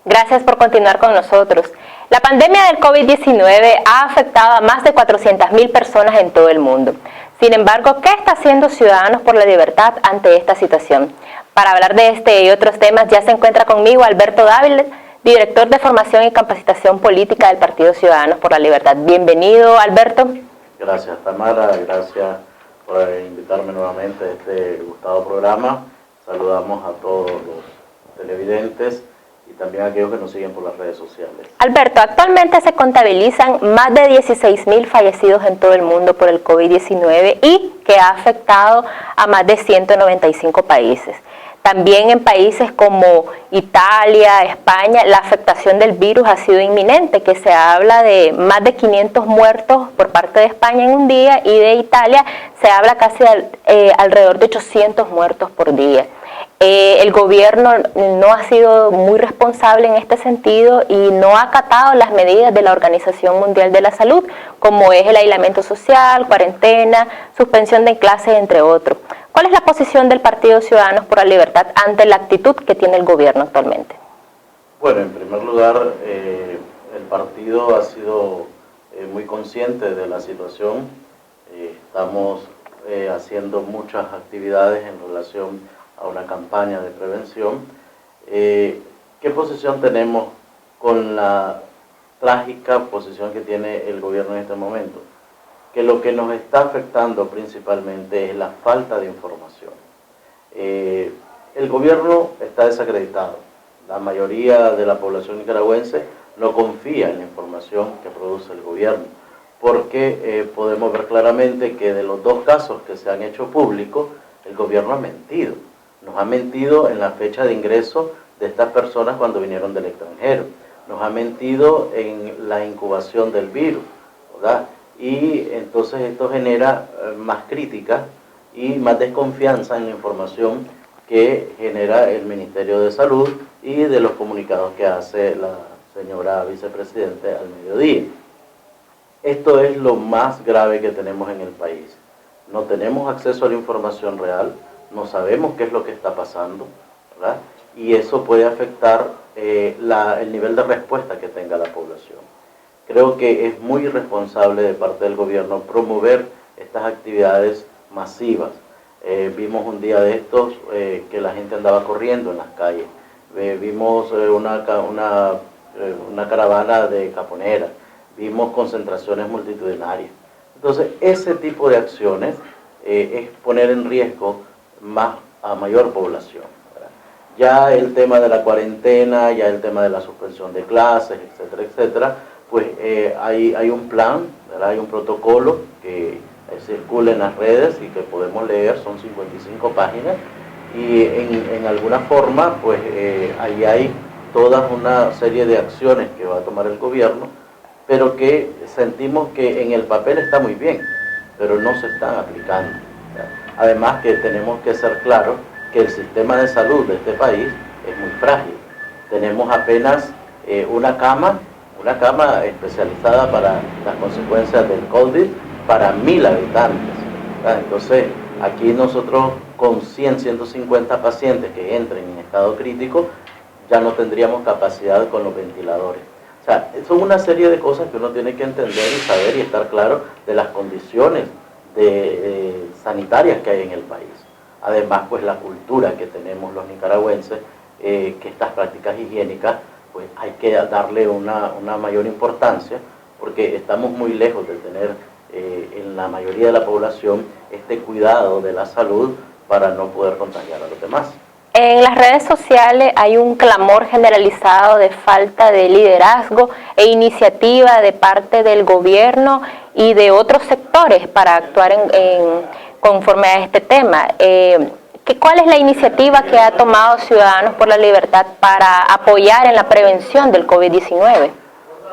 Gracias por continuar con nosotros. La pandemia del COVID-19 ha afectado a más de 400.000 personas en todo el mundo. Sin embargo, ¿qué está haciendo Ciudadanos por la Libertad ante esta situación? Para hablar de este y otros temas ya se encuentra conmigo Alberto Dávila, director de Formación y Capacitación Política del Partido Ciudadanos por la Libertad. Bienvenido, Alberto. Gracias, Tamara. Gracias por invitarme nuevamente a este gustado programa. Saludamos a todos los televidentes y también a aquellos que nos siguen por las redes sociales. Alberto, actualmente se contabilizan más de 16.000 fallecidos en todo el mundo por el COVID-19 y que ha afectado a más de 195 países. También en países como Italia, España, la afectación del virus ha sido inminente, que se habla de más de 500 muertos por parte de España en un día, y de Italia se habla casi alrededor de 800 muertos por día. El gobierno no ha sido muy responsable en este sentido y no ha acatado las medidas de la Organización Mundial de la Salud, como es el aislamiento social, cuarentena, suspensión de clases, entre otros. ¿Cuál es la posición del Partido Ciudadanos por la Libertad ante la actitud que tiene el gobierno actualmente? Bueno, en primer lugar, el partido ha sido muy consciente de la situación. Estamos haciendo muchas actividades en relación a una campaña de prevención. ¿Qué posición tenemos con la trágica posición que tiene el gobierno en este momento? Que lo que nos está afectando principalmente es la falta de información. El gobierno está desacreditado. La mayoría de la población nicaragüense no confía en la información que produce el gobierno, porque podemos ver claramente que de los dos casos que se han hecho públicos, el gobierno ha mentido. Nos ha mentido en la fecha de ingreso de estas personas cuando vinieron del extranjero. Nos ha mentido en la incubación del virus, ¿verdad? Y entonces esto genera más crítica y más desconfianza en la información que genera el Ministerio de Salud y de los comunicados que hace la señora vicepresidente al mediodía. Esto es lo más grave que tenemos en el país. No tenemos acceso a la información real, no sabemos qué es lo que está pasando, ¿verdad? Y eso puede afectar el nivel de respuesta que tenga la población. Creo que es muy irresponsable de parte del gobierno promover estas actividades masivas. Vimos un día de estos que la gente andaba corriendo en las calles. Vimos una caravana de caponeras. Vimos concentraciones multitudinarias. Entonces, ese tipo de acciones es poner en riesgo a mayor población, ¿verdad? Ya el tema de la cuarentena, ya el tema de la suspensión de clases, etcétera, etcétera, pues hay un plan, ¿verdad? Hay un protocolo que circula en las redes y que podemos leer, son 55 páginas, y en alguna forma, pues ahí hay toda una serie de acciones que va a tomar el gobierno, pero que sentimos que en el papel está muy bien, pero no se están aplicando, ¿verdad? Además que tenemos que ser claros que el sistema de salud de este país es muy frágil. Tenemos apenas una cama especializada para las consecuencias del COVID para 1.000 habitantes, ¿verdad? Entonces, aquí nosotros con 100, 150 pacientes que entren en estado crítico, ya no tendríamos capacidad con los ventiladores. O sea, son una serie de cosas que uno tiene que entender y saber y estar claro de las condiciones sanitarias que hay en el país. Además, pues la cultura que tenemos los nicaragüenses, que estas prácticas higiénicas, pues hay que darle una mayor importancia, porque estamos muy lejos de tener en la mayoría de la población este cuidado de la salud para no poder contagiar a los demás. En las redes sociales hay un clamor generalizado de falta de liderazgo e iniciativa de parte del gobierno y de otros sectores para actuar conforme a este tema. ¿Cuál es la iniciativa que ha tomado Ciudadanos por la Libertad para apoyar en la prevención del COVID-19?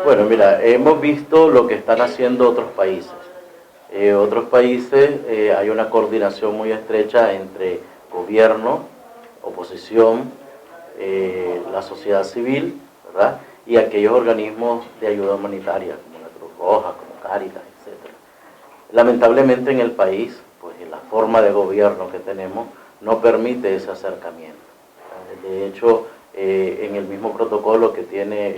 Bueno, mira, hemos visto lo que están haciendo otros países. Hay una coordinación muy estrecha entre gobierno, oposición, la sociedad civil, ¿verdad? Y aquellos organismos de ayuda humanitaria, como la Cruz Roja, como Cáritas, etc. Lamentablemente en el país, pues la forma de gobierno que tenemos no permite ese acercamiento. De hecho, en el mismo protocolo que tiene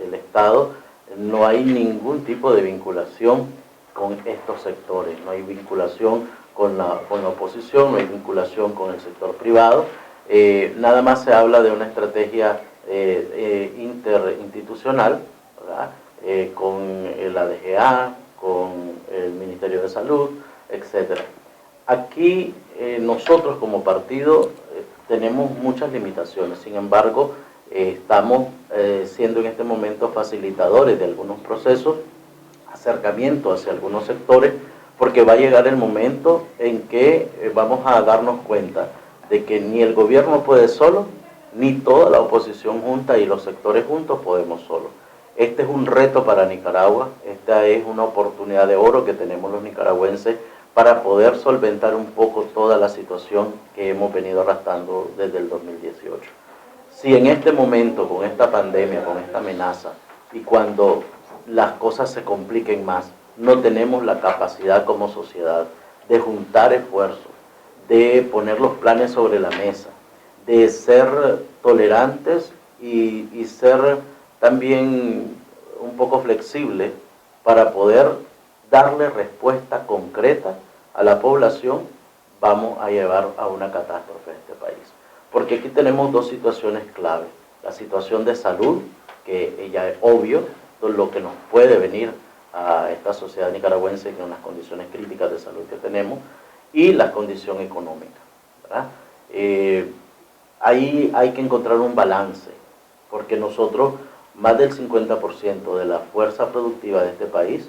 el Estado, no hay ningún tipo de vinculación con estos sectores, no hay vinculación con la oposición, no hay vinculación con el sector privado, nada más se habla de una estrategia interinstitucional, ¿verdad? Con la DGA, con el Ministerio de Salud, etc. Aquí nosotros como partido tenemos muchas limitaciones, sin embargo estamos siendo en este momento facilitadores de algunos procesos, acercamiento hacia algunos sectores, porque va a llegar el momento en que vamos a darnos cuenta de que ni el gobierno puede solo, ni toda la oposición junta y los sectores juntos podemos solo. Este es un reto para Nicaragua, esta es una oportunidad de oro que tenemos los nicaragüenses para poder solventar un poco toda la situación que hemos venido arrastrando desde el 2018. Si en este momento, con esta pandemia, con esta amenaza, y cuando las cosas se compliquen más, no tenemos la capacidad como sociedad de juntar esfuerzos, de poner los planes sobre la mesa, de ser tolerantes y ser también un poco flexibles para poder darle respuesta concreta a la población, vamos a llevar a una catástrofe a este país. Porque aquí tenemos dos situaciones clave. La situación de salud, que ya es obvio, lo que nos puede venir a esta sociedad nicaragüense con las condiciones críticas de salud que tenemos, y la condición económica, ¿verdad? Ahí hay que encontrar un balance, porque nosotros, más del 50% de la fuerza productiva de este país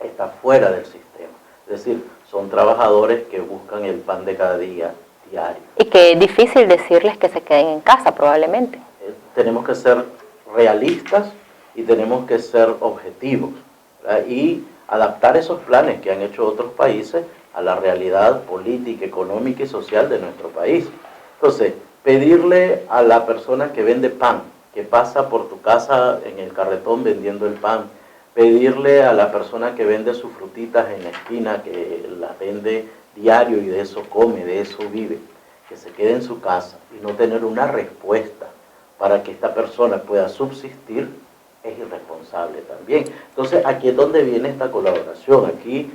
está fuera del sistema. Es decir, son trabajadores que buscan el pan de cada día, diario. Y que es difícil decirles que se queden en casa, probablemente. Tenemos que ser realistas y tenemos que ser objetivos, ¿verdad? Y adaptar esos planes que han hecho otros países a la realidad política, económica y social de nuestro país. Entonces, pedirle a la persona que vende pan, que pasa por tu casa en el carretón vendiendo el pan, pedirle a la persona que vende sus frutitas en la esquina, que las vende diario y de eso come, de eso vive, que se quede en su casa y no tener una respuesta para que esta persona pueda subsistir, es irresponsable también. Entonces, aquí es donde viene esta colaboración. Aquí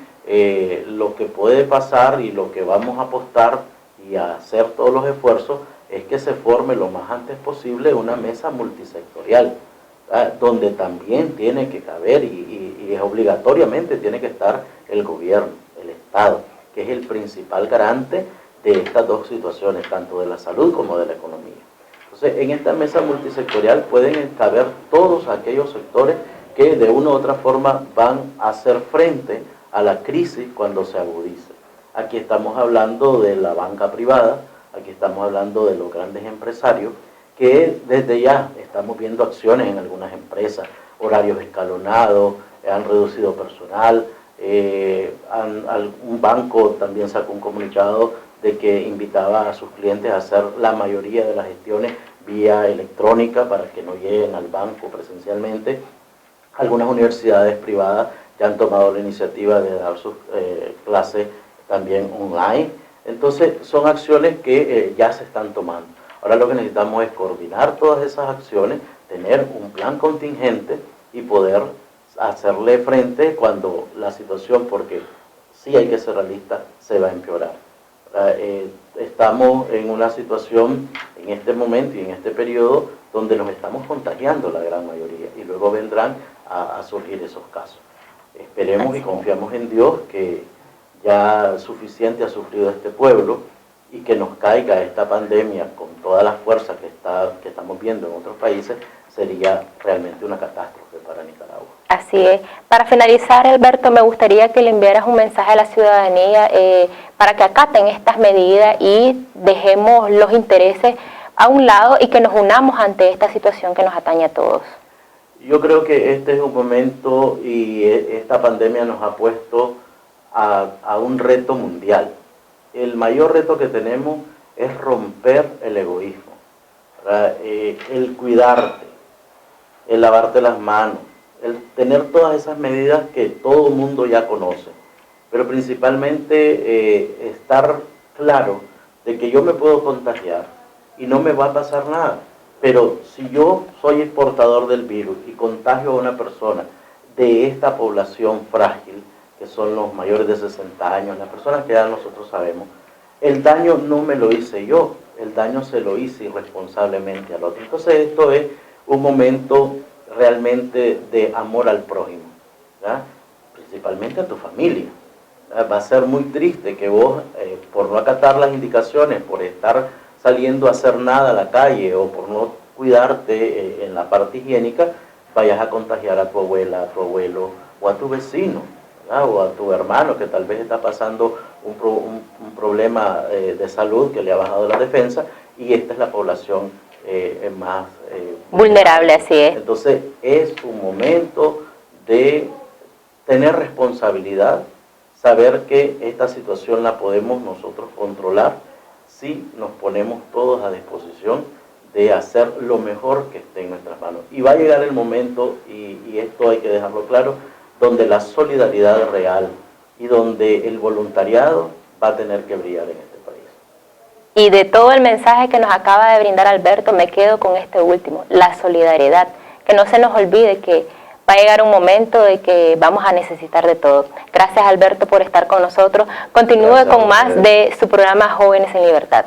lo que puede pasar y lo que vamos a apostar y a hacer todos los esfuerzos es que se forme lo más antes posible una mesa multisectorial, ¿verdad? Donde también tiene que caber y obligatoriamente tiene que estar el gobierno, el Estado, que es el principal garante de estas dos situaciones, tanto de la salud como de la economía. Entonces, en esta mesa multisectorial pueden caber todos aquellos sectores que de una u otra forma van a hacer frente a la crisis cuando se agudice. Aquí estamos hablando de la banca privada, aquí estamos hablando de los grandes empresarios, que desde ya estamos viendo acciones en algunas empresas, horarios escalonados, han reducido personal, un banco también sacó un comunicado de que invitaba a sus clientes a hacer la mayoría de las gestiones vía electrónica para que no lleguen al banco presencialmente. Algunas universidades privadas ya han tomado la iniciativa de dar sus clases también online. Entonces son acciones que ya se están tomando. Ahora lo que necesitamos es coordinar todas esas acciones, tener un plan contingente y poder hacerle frente cuando la situación, porque sí hay que ser realista, se va a empeorar. Estamos en una situación en este momento y en este periodo donde nos estamos contagiando la gran mayoría y luego vendrán a surgir esos casos. Esperemos y confiamos en Dios que ya suficiente ha sufrido este pueblo y que nos caiga esta pandemia con todas las fuerzas que estamos viendo en otros países sería realmente una catástrofe para Nicaragua. Así es. Para finalizar, Alberto, me gustaría que le enviaras un mensaje a la ciudadanía para que acaten estas medidas y dejemos los intereses a un lado y que nos unamos ante esta situación que nos atañe a todos. Yo creo que este es un momento y esta pandemia nos ha puesto a un reto mundial. El mayor reto que tenemos es romper el egoísmo, el cuidarte, el lavarte las manos, el tener todas esas medidas que todo el mundo ya conoce, pero principalmente estar claro de que yo me puedo contagiar y no me va a pasar nada. Pero si yo soy portador del virus y contagio a una persona de esta población frágil, que son los mayores de 60 años, las personas que ya nosotros sabemos, el daño no me lo hice yo, el daño se lo hice irresponsablemente al otro. Entonces esto es un momento realmente de amor al prójimo, ¿verdad? Principalmente a tu familia. ¿Verdad? Va a ser muy triste que vos, por no acatar las indicaciones, por estar saliendo a hacer nada a la calle o por no cuidarte en la parte higiénica, vayas a contagiar a tu abuela, a tu abuelo o a tu vecino, ¿verdad? O a tu hermano que tal vez está pasando un problema de salud que le ha bajado la defensa, y esta es la población más vulnerable, así es. Entonces es un momento de tener responsabilidad, saber que esta situación la podemos nosotros controlar si nos ponemos todos a disposición de hacer lo mejor que esté en nuestras manos. Y va a llegar el momento, y esto hay que dejarlo claro, donde la solidaridad es real y donde el voluntariado va a tener que brillar en este país. Y de todo el mensaje que nos acaba de brindar Alberto, me quedo con este último, la solidaridad. Que no se nos olvide que va a llegar un momento de que vamos a necesitar de todo. Gracias, Alberto, por estar con nosotros. Continúe con más de su programa Jóvenes en Libertad.